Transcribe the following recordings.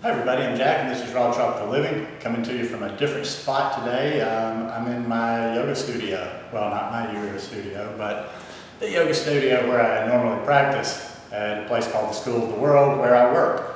Hi everybody, I'm Jack and this is Raw Tropical Living, coming to you from a different spot today. I'm in my yoga studio. Well, not my yoga studio, but the yoga studio where I normally practice at a place called the School of the World where I work.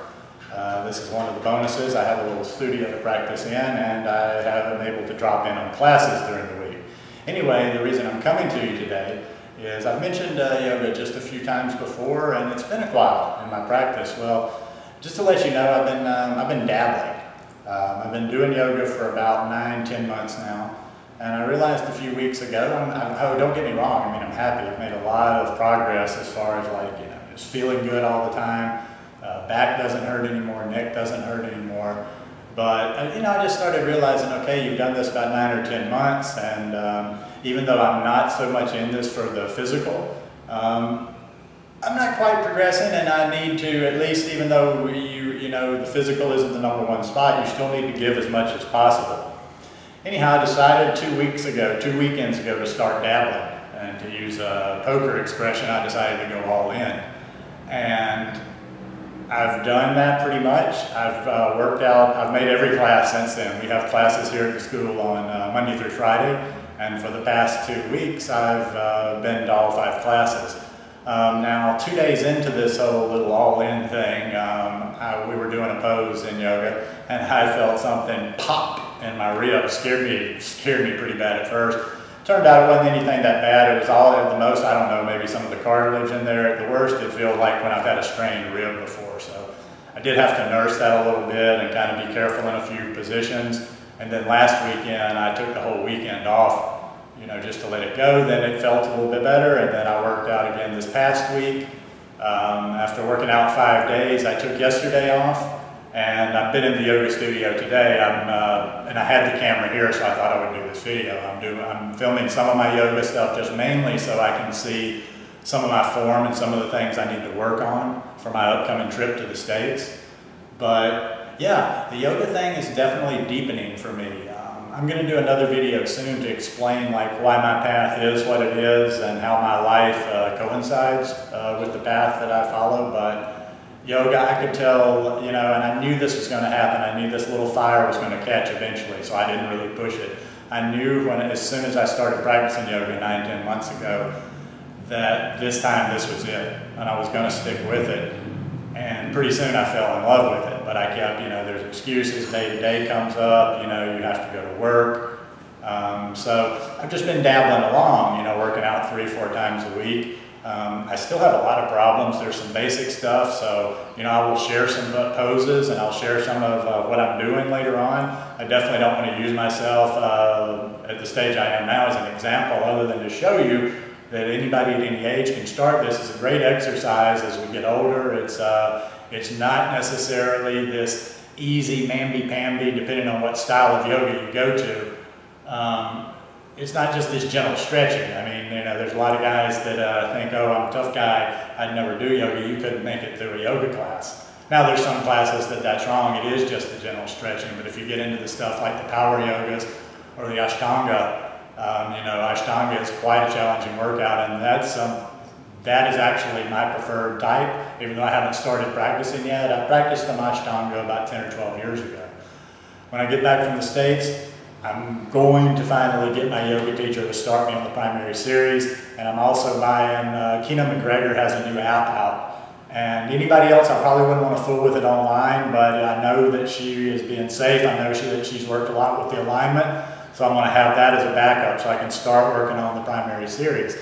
This is one of the bonuses. I have a little studio to practice in and I am able to drop in on classes during the week. Anyway, the reason I'm coming to you today is I've mentioned yoga just a few times before and it's been a while in my practice. Well, just to let you know, I've been dabbling. I've been doing yoga for about 9-10 months now, and I realized a few weeks ago. Oh, don't get me wrong. I mean, I'm happy. I've made a lot of progress as far as just feeling good all the time. Back doesn't hurt anymore. Neck doesn't hurt anymore. But I just started realizing, okay, you've done this about 9 or 10 months, and even though I'm not so much in this for the physical. I'm not quite progressing, and I need to, at least, even though the physical isn't the #1 spot, you still need to give as much as possible. Anyhow, I decided 2 weekends ago to start dabbling, and to use a poker expression, I decided to go all in. And I've done that pretty much. I've worked out, I've made every class since then. We have classes here at the school on Monday through Friday, and for the past 2 weeks, I've been to all 5 classes. Now, 2 days into this whole little all-in thing, we were doing a pose in yoga, and I felt something pop in my ribs. Scared me pretty bad at first. Turned out it wasn't anything that bad. It was all at the most, I don't know, maybe some of the cartilage in there. At the worst, it feels like when I've had a strained rib before. So I did have to nurse that a little bit and kind of be careful in a few positions. And then last weekend, I took the whole weekend off, just to let it go. Then it felt a little bit better, and then I worked out again this past week. After working out 5 days, I took yesterday off, and I've been in the yoga studio today. And I had the camera here, so I thought I would do this video. I'm filming some of my yoga stuff just mainly so I can see some of my form and some of the things I need to work on for my upcoming trip to the States. But yeah, the yoga thing is definitely deepening for me. I'm going to do another video soon to explain why my path is what it is and how my life coincides with the path that I follow. But yoga, I could tell, and I knew this was going to happen. I knew this little fire was going to catch eventually, so I didn't really push it. I knew as soon as I started practicing yoga 9-10 months ago that this time this was it, and I was going to stick with it. And pretty soon I fell in love with it, but I kept, there's excuses, day to day comes up, you have to go to work. So I've just been dabbling along, working out 3-4 times a week. I still have a lot of problems. There's some basic stuff, so, I will share some poses and I'll share some of what I'm doing later on. I definitely don't want to use myself at the stage I am now as an example, other than to show you that anybody at any age can start this. It's a great exercise as we get older. It's not necessarily this easy mamby-pamby, depending on what style of yoga you go to. It's not just this gentle stretching. I mean, there's a lot of guys that think, oh, I'm a tough guy, I'd never do yoga. You couldn't make it through a yoga class. Now, there's some classes that's wrong. It is just the gentle stretching. But if you get into the stuff like the power yogas or the Ashtanga, Ashtanga is quite a challenging workout, and that is actually my preferred type, even though I haven't started practicing yet. I practiced the Ashtanga about 10 or 12 years ago. When I get back from the States, I'm going to finally get my yoga teacher to start me on the primary series, and I'm also buying, Keena McGregor has a new app out. And anybody else, I probably wouldn't want to fool with it online, but I know that she is being safe. I know that she's worked a lot with the alignment. So I'm going to have that as a backup so I can start working on the primary series.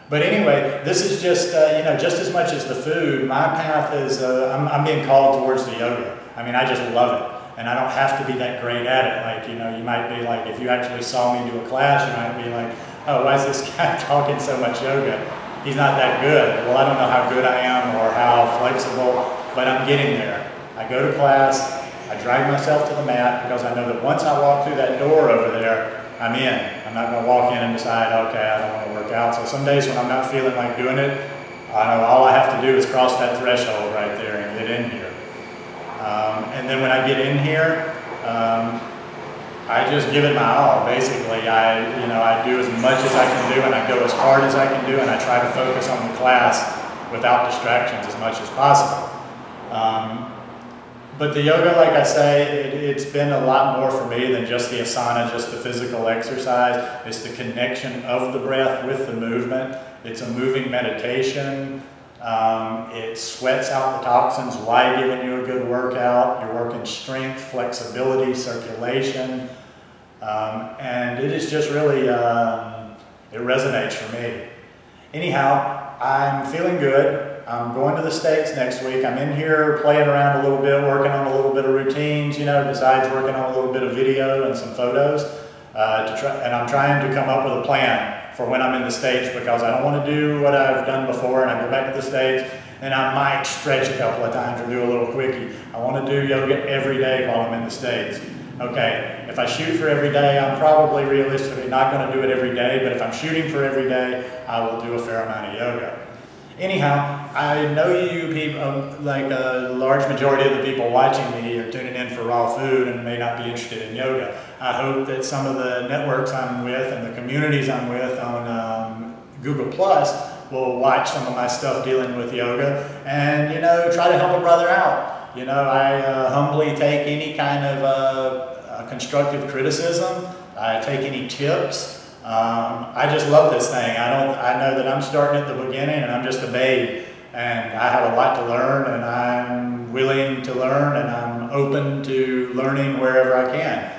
But anyway, this is just, just as much as the food, my path is, I'm being called towards the yoga. I mean, I just love it. And I don't have to be that great at it. You might be like, if you actually saw me do a class, you might be like, oh, why is this guy talking so much yoga? He's not that good. Well, I don't know how good I am or how flexible, but I'm getting there. I go to class. I drag myself to the mat because I know that once I walk through that door over there, I'm in. I'm not going to walk in and decide, okay, I don't want to work out. So some days when I'm not feeling like doing it, I know all I have to do is cross that threshold right there and get in here. And then when I get in here, I just give it my all. Basically, I do as much as I can do, and I go as hard as I can do, and I try to focus on the class without distractions as much as possible. But the yoga, like I say, it's been a lot more for me than just the asana, just the physical exercise. It's the connection of the breath with the movement. It's a moving meditation. It sweats out the toxins while giving you a good workout. You're working strength, flexibility, circulation. And it is just really, it resonates for me. Anyhow, I'm feeling good. I'm going to the States next week. I'm in here playing around a little bit, working on a little bit of routines, you know, besides working on a little bit of video and some photos. And I'm trying to come up with a plan for when I'm in the States, because I don't want to do what I've done before and I go back to the States and I might stretch a couple of times or do a little quickie. I want to do yoga every day while I'm in the States. Okay, if I shoot for every day, I'm probably realistically not going to do it every day, but if I'm shooting for every day, I will do a fair amount of yoga. Anyhow, I know you people, like a large majority of the people watching me are tuning in for raw food and may not be interested in yoga. I hope that some of the networks I'm with and the communities I'm with on Google Plus will watch some of my stuff dealing with yoga and, you know, try to help a brother out. You know, I humbly take any kind of constructive criticism. I take any tips. I just love this thing. I know that I'm starting at the beginning and I'm just a babe, and I have a lot to learn, and I'm willing to learn, and I'm open to learning wherever I can.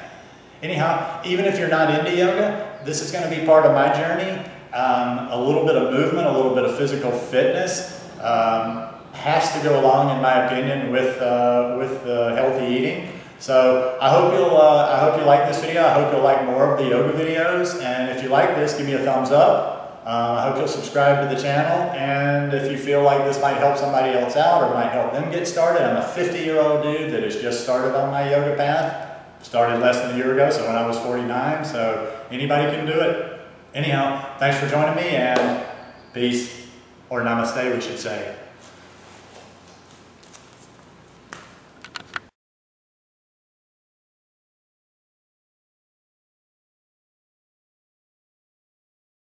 Anyhow, even if you're not into yoga, this is going to be part of my journey. A little bit of movement, a little bit of physical fitness has to go along, in my opinion, with healthy eating. So I hope you like this video. I hope you'll like more of the yoga videos. And if you like this, give me a thumbs up. I hope you'll subscribe to the channel. And if you feel like this might help somebody else out or might help them get started, I'm a 50-year-old dude that has just started on my yoga path. Started less than a year ago, so when I was 49. So anybody can do it. Anyhow, thanks for joining me, and peace, or namaste, we should say.